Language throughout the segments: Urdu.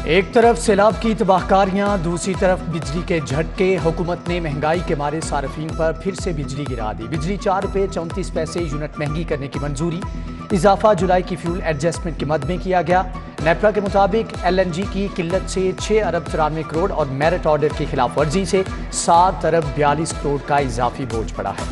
ایک طرف سیلاب کی تباہکاریاں، دوسری طرف بجلی کے جھٹکے۔ حکومت نے مہنگائی کے مارے صارفین پر پھر سے بجلی گرا دی۔ بجلی 4 روپے 34 پیسے یونٹ مہنگی کرنے کی منظوری۔ اضافہ جولائی کی فیول ایڈجسٹمنٹ کی مد میں کیا گیا۔ نیپرا کے مطابق LNG کی قلت سے 6 ارب 93 کروڑ اور میرٹ آرڈر کی خلاف ورزی سے 7 ارب 42 کروڑ کا اضافی بوجھ پڑا ہے۔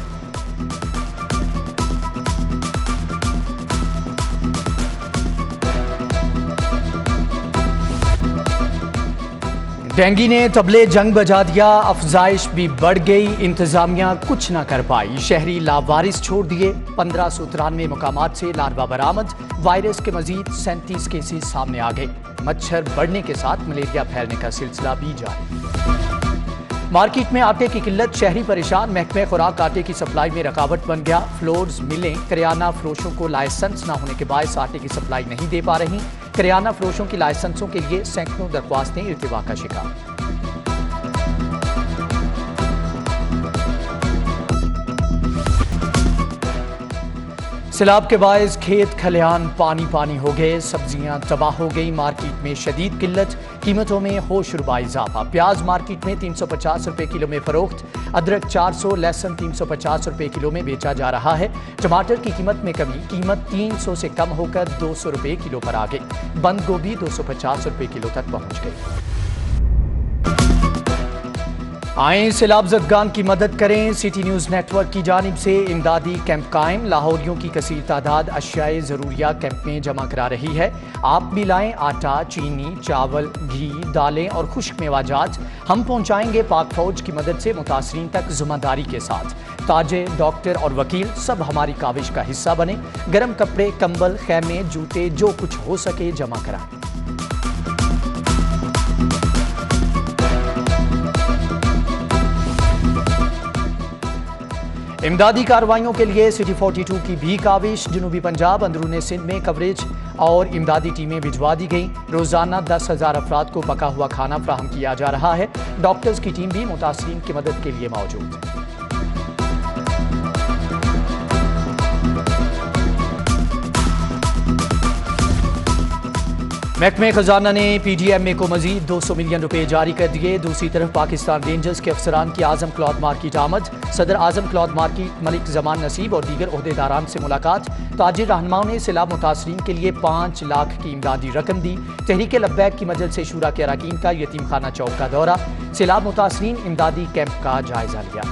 ڈینگی نے طبلے جنگ بجا دیا، افزائش بھی بڑھ گئی، انتظامیہ کچھ نہ کر پائی، شہری لاوارث چھوڑ دیے۔ 1593 مقامات سے لاروا برآمد، وائرس کے مزید 37 کیسز سامنے آ گئے۔ مچھر بڑھنے کے ساتھ ملیریا پھیلنے کا سلسلہ بھی جاری۔ مارکیٹ میں آٹے کی قلت، شہری پریشان، محکمہ خوراک آٹے کی سپلائی میں رکاوٹ بن گیا۔ فلورز ملیں کریانہ فروشوں کو لائسنس نہ ہونے کے باعث آٹے کی سپلائی نہیں دے پا رہی۔ کریانہ فروشوں کی لائسنسوں کے لیے سینکڑوں درخواستیں ارتفاع کا شکار۔ سیلاب کے باعث کھیت کھلیان پانی پانی ہو گئے، سبزیاں تباہ ہو گئی، مارکیٹ میں شدید قلت، قیمتوں میں ہوش ربا اضافہ۔ پیاز مارکیٹ میں 350 روپے کلو میں فروخت، ادرک 400، لہسن 350 روپے کلو میں بیچا جا رہا ہے۔ ٹماٹر کی قیمت میں کمی، قیمت 300 سے کم ہو کر 200 روپے کلو پر آ گئی۔ بند گوبھی 250 روپے کلو تک پہنچ گئی۔ آئیں سیلاب زدگان کی مدد کریں، سٹی نیوز نیٹ ورک کی جانب سے امدادی کیمپ قائم۔ لاہوریوں کی کثیر تعداد اشیاء ضروریہ کیمپ میں جمع کرا رہی ہے۔ آپ بھی لائیں آٹا، چینی، چاول، گھی، دالیں اور خشک میوہ جات۔ ہم پہنچائیں گے پاک فوج کی مدد سے متاثرین تک ذمہ داری کے ساتھ۔ تاجر، ڈاکٹر اور وکیل سب ہماری کاوش کا حصہ بنے۔ گرم کپڑے، کمبل، خیمے، جوتے، جو کچھ ہو سکے جمع کرائیں۔ امدادی کارروائیوں کے لیے سٹی 42 کی بھی کاوش۔ جنوبی پنجاب، اندرون سندھ میں کوریج اور امدادی ٹیمیں بھجوا دی گئیں۔ روزانہ 10,000 افراد کو پکا ہوا کھانا فراہم کیا جا رہا ہے۔ ڈاکٹرز کی ٹیم بھی متاثرین کی مدد کے لیے موجود۔ محکمہ خزانہ نے PDMA کو مزید 200 ملین روپے جاری کر دیے۔ دوسری طرف پاکستان رینجرز کے افسران کی اعظم کلاتھ مارکیٹ آمد۔ صدر اعظم کلاتھ مارکیٹ ملک زمان نصیب اور دیگر عہدیداران سے ملاقات۔ تاجر رہنماؤں نے سیلاب متاثرین کے لیے 5 لاکھ کی امدادی رقم دی۔ تحریک لبیک کی مجلس شورا کے اراکین کا یتیم خانہ چوک کا دورہ۔ سیلاب متاثرین امدادی کیمپ کا جائزہ لیا۔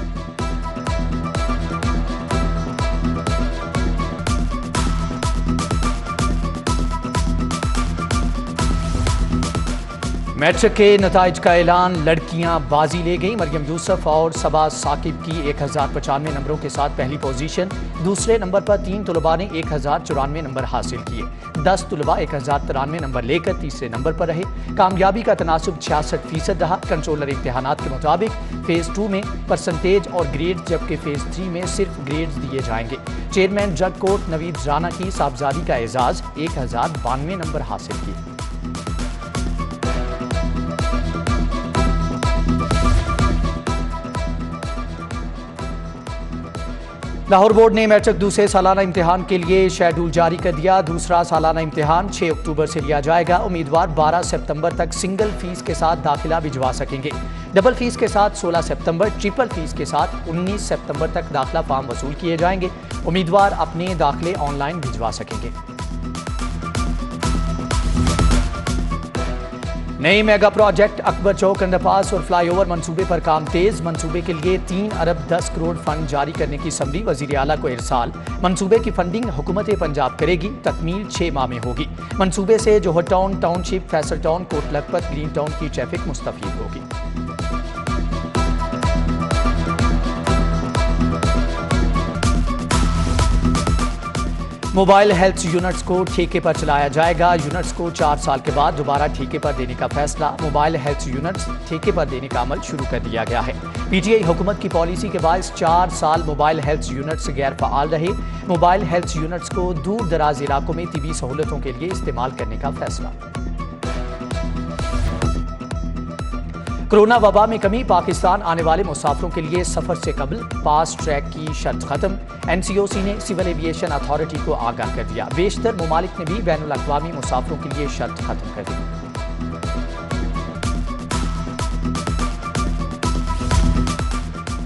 میٹرک کے نتائج کا اعلان، لڑکیاں بازی لے گئیں۔ مریم یوسف اور صبا ثاقب کی 1095 نمبروں کے ساتھ پہلی پوزیشن۔ دوسرے نمبر پر 3 طلباء نے 1094 نمبر حاصل کیے۔ 10 طلباء 1093 نمبر لے کر تیسرے نمبر پر رہے۔ کامیابی کا تناسب 66% رہا۔ کنٹرولر امتحانات کے مطابق فیز 2 میں پرسنٹیج اور گریڈ، جبکہ فیز 3 میں صرف گریڈز دیے جائیں گے۔ چیئرمین ڈرگ کورٹ نوید رانا کی صاحبزادی کا اعزاز، 1092 نمبر حاصل کیے۔ لاہور بورڈ نے میٹرک دوسرے سالانہ امتحان کے لیے شیڈول جاری کر دیا۔ دوسرا سالانہ امتحان 6 اکتوبر سے لیا جائے گا۔ امیدوار 12 سپتمبر تک سنگل فیس کے ساتھ داخلہ بھجوا سکیں گے۔ ڈبل فیس کے ساتھ 16 سپتمبر، ٹرپل فیس کے ساتھ 19 سپتمبر تک داخلہ فارم وصول کیے جائیں گے۔ امیدوار اپنے داخلے آن لائن بھجوا سکیں گے۔ نئی میگا پروجیکٹ اکبر چوک انڈر پاس اور فلائی اوور منصوبے پر کام تیز۔ منصوبے کے لیے 3 ارب 10 کروڑ فنڈ جاری کرنے کی سمری وزیر اعلیٰ کو ارسال۔ منصوبے کی فنڈنگ حکومت پنجاب کرے گی، تکمیل 6 ماہ میں ہوگی۔ منصوبے سے جوہر ٹاؤن، ٹاؤن شپ، Faisal town, Kot Lakhpat, green town کی ٹریفک مستفید ہوگی۔ موبائل ہیلتھ یونٹس کو ٹھیکے پر چلایا جائے گا۔ یونٹس کو 4 سال کے بعد دوبارہ ٹھیکے پر دینے کا فیصلہ۔ موبائل ہیلتھ یونٹس ٹھیکے پر دینے کا عمل شروع کر دیا گیا ہے۔ PTI حکومت کی پالیسی کے باعث 4 سال موبائل ہیلتھ یونٹس غیر فعال رہے۔ موبائل ہیلتھ یونٹس کو دور دراز علاقوں میں طبی سہولتوں کے لیے استعمال کرنے کا فیصلہ۔ کرونا وبا میں کمی، پاکستان آنے والے مسافروں کے لیے سفر سے قبل فاسٹ ٹریک کی شرط ختم۔ NCOC نے سول ایویشن اتھارٹی کو آگاہ کر دیا۔ بیشتر ممالک نے بھی بین الاقوامی مسافروں کے لیے شرط ختم کر دی۔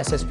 SSP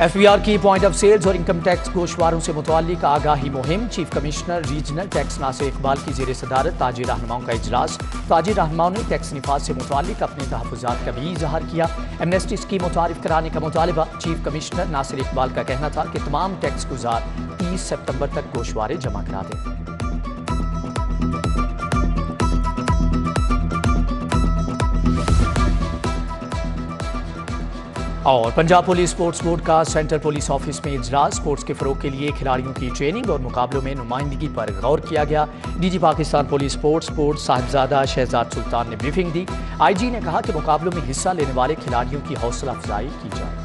FBR کی پوائنٹ آف سیلز اور انکم ٹیکس گوشواروں سے متعلق آگاہی مہم، چیف کمشنر ریجنل ٹیکس ناصر اقبال کی زیر صدارت تاجر رہنماؤں کا اجلاس۔ تاجر رہنماؤں نے ٹیکس نفاذ سے متعلق اپنے تحفظات کا بھی اظہار کیا۔ ایمنسٹی اسکیم متعارف کرانے کا مطالبہ، چیف کمشنر ناصر اقبال کا کہنا تھا کہ تمام ٹیکس گزار 30 ستمبر تک گوشوارے جمع کرا دیں۔ اور پنجاب پولیس سپورٹس بورڈ کا سینٹرل پولیس آفس میں اجلاس، سپورٹس کے فروغ کے لیے کھلاڑیوں کی ٹریننگ اور مقابلوں میں نمائندگی پر غور کیا گیا۔ DG Pakistan police sports board Sahibzada Shahzad Sultan نے بریفنگ دی۔ IG نے کہا کہ مقابلوں میں حصہ لینے والے کھلاڑیوں کی حوصلہ افزائی کی جائے۔